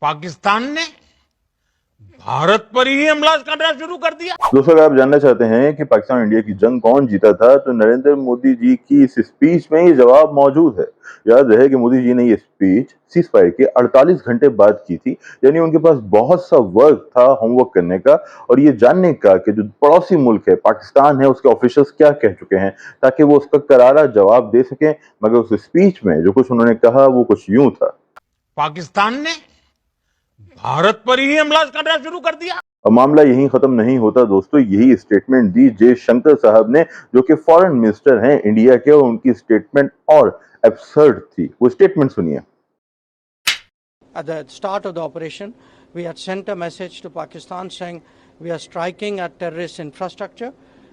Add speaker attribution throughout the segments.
Speaker 1: पाकिस्तान ने भारत पर ही हमला करना शुरू कर दिया।
Speaker 2: दोस्तों, अगर आप जानना चाहते हैं कि पाकिस्तान और इंडिया की जंग कौन जीता था, तो नरेंद्र मोदी जी की इस स्पीच में ये जवाब मौजूद है। याद रहे कि मोदी जी ने ये स्पीच सीज फायर के 48 घंटे बाद की थी, यानी उनके पास बहुत सा वर्क था, होमवर्क करने का और ये जानने का कि जो पड़ोसी मुल्क है पाकिस्तान है, उसके ऑफिशियल्स क्या कह चुके हैं, ताकि वो उसका करारा जवाब दे सकें। मगर उस स्पीच में जो कुछ उन्होंने कहा वो कुछ यूं था।
Speaker 1: पाकिस्तान ने भारत पर ही हमला करना शुरू कर दिया।
Speaker 2: अब मामला यहीं खत्म नहीं होता दोस्तों, यही स्टेटमेंट दी जयशंकर साहब ने, जो कि फॉरेन मिनिस्टर हैं इंडिया के, और उनकी स्टेटमेंट और एब्सर्ड थी। वो स्टेटमेंट सुनिए।
Speaker 3: At the start of the operation, we had sent a message to Pakistan saying we are striking at terrorist infrastructure.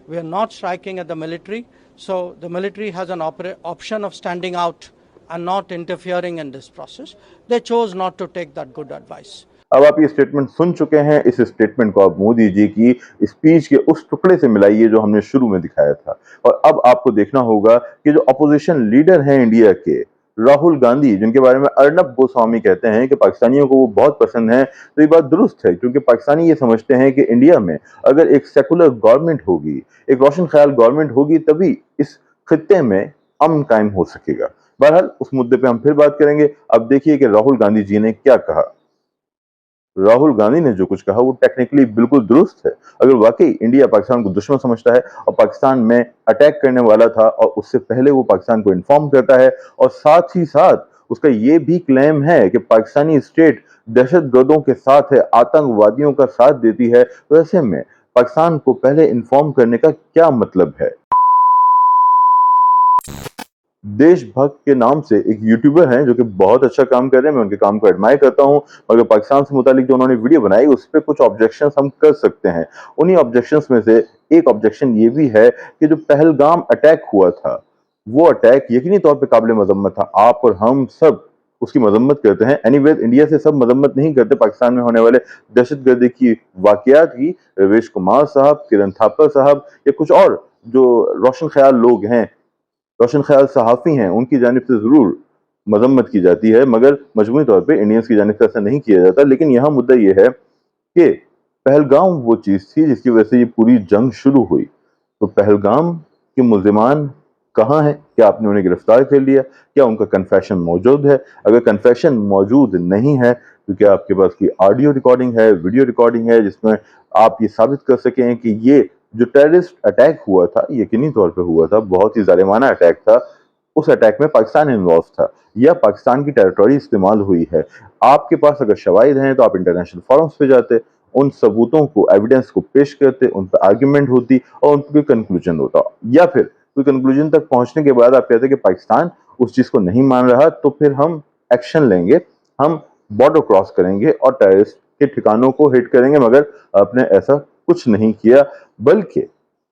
Speaker 3: We are not striking at the military. So the military has an option of standing out and not interfering in this process. They chose not to take that good advice.
Speaker 2: अब आप ये statement सुन चुके हैं। इस statement को आप मोदी जी की speech के उस टुकड़े से मिलाइए जो हमने शुरू में दिखाया था। और अब आपको देखना होगा कि जो अपोजिशन लीडर हैं इंडिया के, राहुल गांधी, जिनके बारे में अर्नब गोस्वामी कहते हैं कि पाकिस्तानियों को वो बहुत पसंद है, तो ये बात दुरुस्त है, क्योंकि पाकिस्तानी ये समझते हैं कि इंडिया में अगर एक सेकुलर गवर्नमेंट होगी, एक रोशन ख्याल गवर्नमेंट होगी, तभी इस खित्ते में अमन कायम हो सकेगा। बहरहाल उस मुद्दे पे हम फिर बात करेंगे। अब देखिए कि राहुल गांधी जी ने क्या कहा। राहुल गांधी ने जो कुछ कहा वो टेक्निकली बिल्कुल दुरुस्त है। अगर वाकई इंडिया पाकिस्तान को दुश्मन समझता है और पाकिस्तान में अटैक करने वाला था, और उससे पहले वो पाकिस्तान को इन्फॉर्म करता है, और साथ ही साथ उसका ये भी क्लेम है कि पाकिस्तानी स्टेट दहशतगर्दों के साथ है, आतंकवादियों का साथ देती है, तो ऐसे में पाकिस्तान को पहले इन्फॉर्म करने का क्या मतलब है। देशभक्त के नाम से एक यूट्यूबर हैं जो कि बहुत अच्छा काम कर रहे हैं, मैं उनके काम को एडमायर करता हूं, मगर पाकिस्तान से मुतालिक जो उन्होंने वीडियो बनाई उस पर कुछ ऑब्जेक्शंस हम कर सकते हैं। उन्हीं ऑब्जेक्शंस में से एक ऑब्जेक्शन ये भी है कि जो पहलगाम अटैक हुआ था, वो अटैक यकीनी तौर पर काबिल मजम्मत था। आप और हम सब उसकी मजम्मत करते हैं। एनीवेज, इंडिया से सब मजम्मत नहीं करते पाकिस्तान में होने वाले दहशतगर्दी की वाकयात की। रवीश कुमार साहब, किरण थापर साहब या कुछ और जो रोशन ख्याल लोग हैं, रोशन ख्याल सहाफ़ी हैं, उनकी जानिब से ज़रूर मजम्मत की जाती है, मगर मजमूई तौर पे इंडियंस की जानिब से ऐसा नहीं किया जाता। लेकिन यहाँ मुद्दा ये है कि पहलगाम वो चीज़ थी जिसकी वजह से ये पूरी जंग शुरू हुई। तो पहलगाम के मुल्ज़िमान कहाँ हैं? क्या आपने उन्हें गिरफ्तार कर लिया? क्या उनका कन्फेशन मौजूद है? अगर कन्फेशन मौजूद नहीं है तो क्या आपके पास की ऑडियो रिकॉर्डिंग है, वीडियो रिकॉर्डिंग है, जिसमें आप ये साबित कर सकें कि ये जो टेररिस्ट अटैक हुआ था, यकीनी तौर पे हुआ था, बहुत ही जालिमाना अटैक था, उस अटैक में पाकिस्तान इन्वॉल्व था या पाकिस्तान की टेरिटरी इस्तेमाल हुई है? आपके पास अगर शवाहिद हैं तो आप इंटरनेशनल फोरम्स पे जाते, उन सबूतों को, एविडेंस को पेश करते, उन पर आर्ग्यूमेंट होती और उन पर कोई कंक्लूजन होता, या फिर कोई कंक्लूजन तक पहुंचने के बाद आप कहते कि पाकिस्तान उस चीज को नहीं मान रहा, तो फिर हम एक्शन लेंगे, हम बॉर्डर क्रॉस करेंगे और टेररिस्ट के ठिकानों को हिट करेंगे। मगर आपने ऐसा कुछ नहीं किया, बल्कि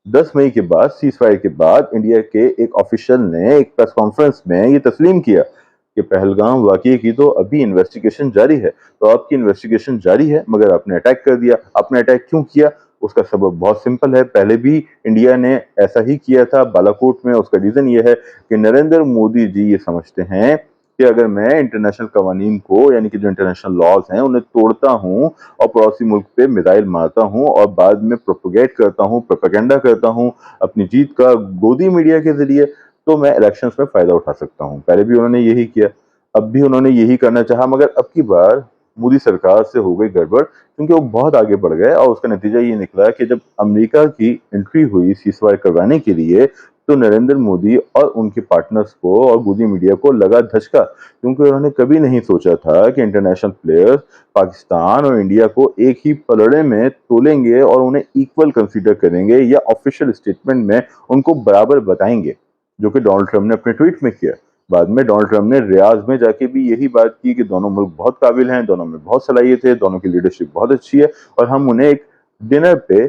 Speaker 2: 10 मई के बाद, सीज फायर के बाद, इंडिया के एक ऑफिशियल ने एक प्रेस कॉन्फ्रेंस में ये तस्लीम किया कि पहलगाम वाकये की तो अभी इन्वेस्टिगेशन जारी है। तो आपकी इन्वेस्टिगेशन जारी है, मगर आपने अटैक कर दिया। आपने अटैक क्यों किया? उसका सबब बहुत सिंपल है। पहले भी इंडिया ने ऐसा ही किया था बालाकोट में। उसका रीजन ये है कि नरेंद्र मोदी जी ये समझते हैं कि अगर मैं इंटरनेशनल कवानीन को, यानी कि जो इंटरनेशनल लॉज हैं, उन्हें तोड़ता हूं और पड़ोसी मुल्क पे मिसाइल मारता हूं और बाद में प्रोपोगेट करता हूं, प्रोपेगेंडा करता हूं अपनी जीत का गोदी मीडिया के जरिए, तो मैं इलेक्शंस में फायदा उठा सकता हूं। पहले भी उन्होंने यही किया, अब भी उन्होंने यही करना चाहा, मगर अब की बार मोदी सरकार से हो गई गड़बड़, क्योंकि वो बहुत आगे बढ़ गए और उसका नतीजा ये निकला कि जब अमेरिका की एंट्री हुई सीज़फायर करवाने के लिए, तो नरेंद्र मोदी और उनके पार्टनर्स को और गोदी मीडिया को लगा धचका, क्योंकि उन्होंने कभी नहीं सोचा था कि इंटरनेशनल प्लेयर्स पाकिस्तान और इंडिया को एक ही पलड़े में तोलेंगे और उन्हें इक्वल कंसीडर करेंगे या ऑफिशियल स्टेटमेंट में उनको बराबर बताएंगे, जो कि डोनाल्ड ट्रंप ने अपने ट्वीट में किया। बाद में डोनाल्ड ट्रंप ने रियाज में जाके भी यही बात की कि दोनों मुल्क बहुत काबिल हैं, दोनों में बहुत सलाहियत है, दोनों की लीडरशिप बहुत अच्छी है और हम उन्हें एक डिनर पे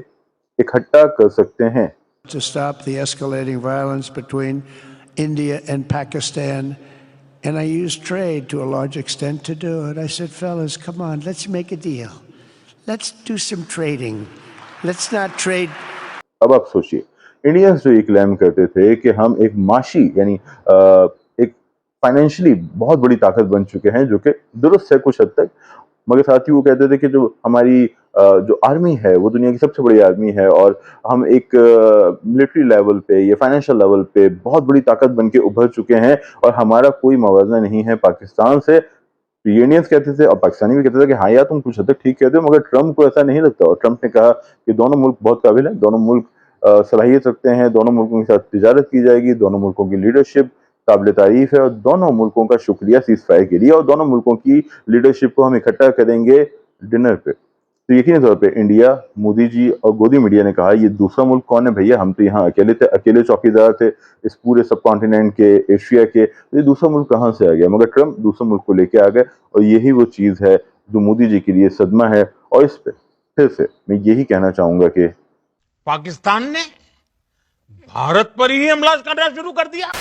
Speaker 2: इकट्ठा कर सकते हैं।
Speaker 4: To stop the escalating violence between India and Pakistan, and I used trade to a large extent to do it. I said, fellas, come on, let's make a deal. Let's do some trading. Let's not trade.
Speaker 2: अब आप सोचिए, Indians जो ये claim करते थे कि हम एक माशी, यानी एक फाइनेंशियली बहुत बड़ी ताकत बन चुके हैं, जो कि दुरुस्त है कुछ हद तक, मगर साथ ही वो कहते थे कि जो हमारी जो आर्मी है वो दुनिया की सबसे बड़ी आर्मी है और हम एक मिलिट्री लेवल पे या फाइनेंशियल लेवल पे बहुत बड़ी ताकत बन के उभर चुके हैं और हमारा कोई मुवाजना नहीं है पाकिस्तान से। यूएनियंस कहते थे और पाकिस्तानी भी कहते थे कि हाँ यार तुम कुछ हद तक ठीक कहते हो, मगर ट्रंप को ऐसा नहीं लगता और ट्रंप ने कहा कि दोनों मुल्क बहुत काबिल हैं, दोनों मुल्क सलाहियत रखते हैं, दोनों मुल्कों के साथ तिजारत की जाएगी, दोनों मुल्कों की लीडरशिप काबिल तारीफ है और दोनों मुल्कों का शुक्रिया सीज फायर के लिए और दोनों मुल्कों की लीडरशिप को हम इकट्ठा करेंगे डिनर पे। तो यकीनी तौर पे इंडिया, मोदी जी और गोदी मीडिया ने कहा ये दूसरा मुल्क कौन है भैया, हम तो यहाँ अकेले थे, अकेले चौकीदार थे इस पूरे सब कॉन्टिनेंट के, एशिया के, तो ये दूसरा मुल्क कहाँ से आ गया। मगर ट्रंप दूसरा मुल्क को लेके आ गए और यही वो चीज़ है जो मोदी जी के लिए सदमा है। और इस पे फिर से मैं यही कहना चाहूंगा कि
Speaker 1: पाकिस्तान ने भारत पर ही हमला करना शुरू कर दिया।